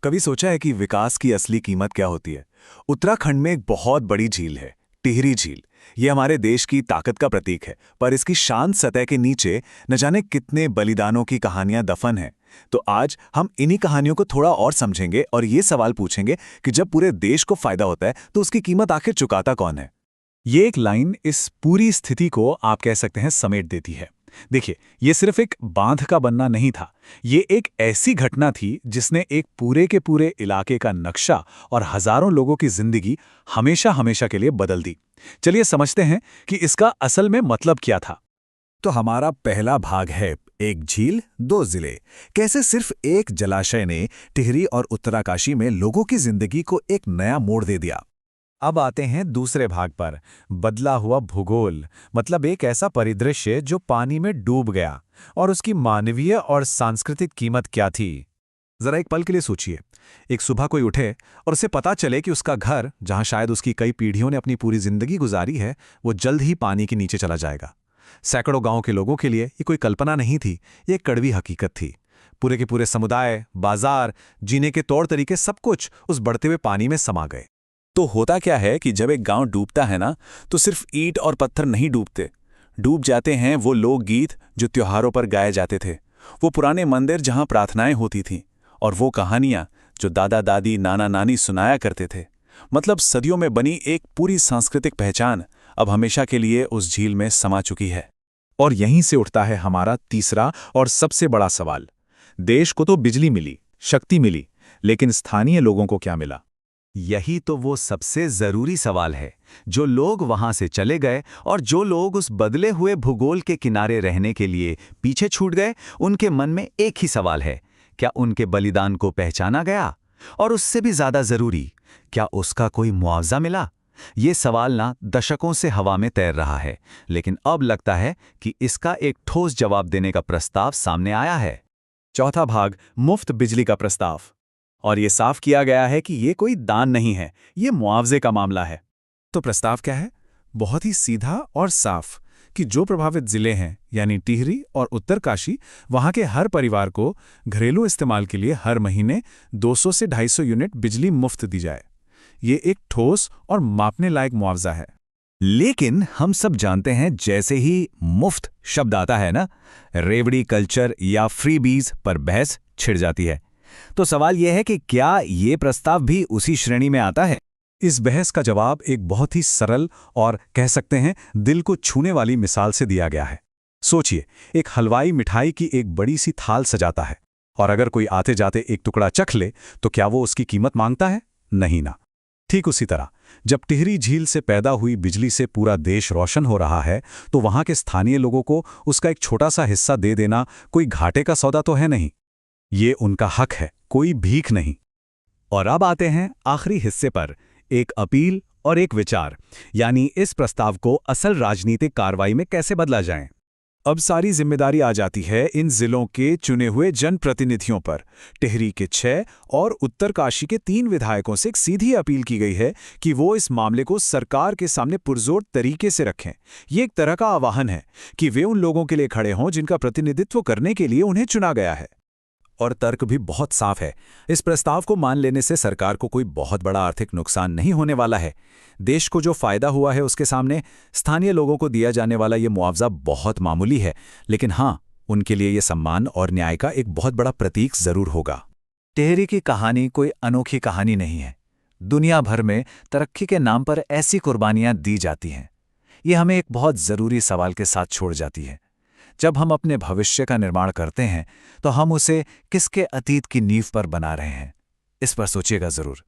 कभी सोचा है कि विकास की असली कीमत क्या होती है? उत्तराखंड में एक बहुत बड़ी झील है, टिहरी झील। ये हमारे देश की ताकत का प्रतीक है, पर इसकी शांत सतह के नीचे न जाने कितने बलिदानों की कहानियां दफन हैं। तो आज हम इन्हीं कहानियों को थोड़ा और समझेंगे और ये सवाल पूछेंगे कि जब पूरे देश को फायदा होता है तो उसकी कीमत आखिर चुकाता कौन है? ये एक लाइन इस पूरी स्थिति को आप कह सकते हैं समेट देती है। देखिए, ये सिर्फ एक बांध का बनना नहीं था। ये एक ऐसी घटना थी जिसने एक पूरे के पूरे इलाके का नक्शा और हजारों लोगों की जिंदगी हमेशा हमेशा के लिए बदल दी। चलिए समझते हैं कि इसका असल में मतलब क्या था। तो हमारा पहला भाग है एक झील, दो जिले। कैसे सिर्फ एक जलाशय ने टिहरी और उत्तराकाशी में लोगों की जिंदगी को एक नया मोड़ दे दिया। अब आते हैं दूसरे भाग पर, बदला हुआ भूगोल। मतलब एक ऐसा परिदृश्य जो पानी में डूब गया, और उसकी मानवीय और सांस्कृतिक कीमत क्या थी। जरा एक पल के लिए सोचिए। एक सुबह कोई उठे और उसे पता चले कि उसका घर, जहां शायद उसकी कई पीढ़ियों ने अपनी पूरी जिंदगी गुजारी है, वो जल्द ही पानी के नीचे चला जाएगा। सैकड़ों गांव के लोगों के लिए ये कोई कल्पना नहीं थी, ये एक कड़वी हकीकत थी। पूरे के पूरे समुदाय, बाजार, जीने के तौर तरीके, सब कुछ उस बढ़ते हुए पानी में समा गए। तो होता क्या है कि जब एक गांव डूबता है ना, तो सिर्फ ईंट और पत्थर नहीं डूबते। डूब जाते हैं वो लोकगीत जो त्योहारों पर गाए जाते थे, वो पुराने मंदिर जहां प्रार्थनाएं होती थीं, और वो कहानियां जो दादा दादी, नाना नानी सुनाया करते थे। मतलब सदियों में बनी एक पूरी सांस्कृतिक पहचान अब हमेशा के लिए उस झील में समा चुकी है। और यहीं से उठता है हमारा तीसरा और सबसे बड़ा सवाल। देश को तो बिजली मिली, शक्ति मिली, लेकिन स्थानीय लोगों को क्या मिला? यही तो वो सबसे जरूरी सवाल है। जो लोग वहां से चले गए और जो लोग उस बदले हुए भूगोल के किनारे रहने के लिए पीछे छूट गए, उनके मन में एक ही सवाल है: क्या उनके बलिदान को पहचाना गया? और उससे भी ज्यादा जरूरी, क्या उसका कोई मुआवजा मिला? ये सवाल ना दशकों से हवा में तैर रहा है, लेकिन अब लगता है कि इसका एक ठोस जवाब देने का प्रस्ताव सामने आया है। चौथा भाग, मुफ्त बिजली का प्रस्ताव। और ये साफ किया गया है कि ये कोई दान नहीं है, ये मुआवजे का मामला है। तो प्रस्ताव क्या है? बहुत ही सीधा और साफ कि जो प्रभावित जिले हैं, यानी टिहरी और उत्तरकाशी, वहां के हर परिवार को घरेलू इस्तेमाल के लिए हर महीने 200 से 250 यूनिट बिजली मुफ्त दी जाए। ये एक ठोस और मापने लायक मुआवजा है। लेकिन हम सब जानते हैं, जैसे ही मुफ्त शब्द आता है ना, रेवड़ी कल्चर या फ्रीबीज पर बहस छिड़ जाती है। तो सवाल यह है कि क्या ये प्रस्ताव भी उसी श्रेणी में आता है? इस बहस का जवाब एक बहुत ही सरल और कह सकते हैं दिल को छूने वाली मिसाल से दिया गया है। सोचिए, एक हलवाई मिठाई की एक बड़ी सी थाल सजाता है, और अगर कोई आते जाते एक टुकड़ा चख ले तो क्या वो उसकी कीमत मांगता है? नहीं ना। ठीक उसी तरह जब टिहरी झील से पैदा हुई बिजली से पूरा देश रोशन हो रहा है, तो वहां के स्थानीय लोगों को उसका एक छोटा सा हिस्सा दे देना कोई घाटे का सौदा तो है नहीं। ये उनका हक है, कोई भीख नहीं। और अब आते हैं आखिरी हिस्से पर, एक अपील और एक विचार, यानी इस प्रस्ताव को असल राजनीतिक कार्रवाई में कैसे बदला जाए। अब सारी जिम्मेदारी आ जाती है इन जिलों के चुने हुए जनप्रतिनिधियों पर। टिहरी के 6 और उत्तरकाशी के 3 विधायकों से एक सीधी अपील की गई है कि वो इस मामले को सरकार के सामने पुरजोर तरीके से रखें। ये एक तरह का आह्वान है कि वे उन लोगों के लिए खड़े हों जिनका प्रतिनिधित्व करने के लिए उन्हें चुना गया है। और तर्क भी बहुत साफ है। इस प्रस्ताव को मान लेने से सरकार को कोई बहुत बड़ा आर्थिक नुकसान नहीं होने वाला है। देश को जो फायदा हुआ है उसके सामने स्थानीय लोगों को दिया जाने वाला ये मुआवजा बहुत मामूली है, लेकिन हाँ, उनके लिए ये सम्मान और न्याय का एक बहुत बड़ा प्रतीक जरूर होगा। टिहरी की कहानी कोई अनोखी कहानी नहीं है। दुनिया भर में तरक्की के नाम पर ऐसी कुर्बानियां दी जाती हैं। ये हमें एक बहुत जरूरी सवाल के साथ छोड़ जाती है। जब हम अपने भविष्य का निर्माण करते हैं, तो हम उसे किसके अतीत की नींव पर बना रहे हैं? इस पर सोचिएगा जरूर।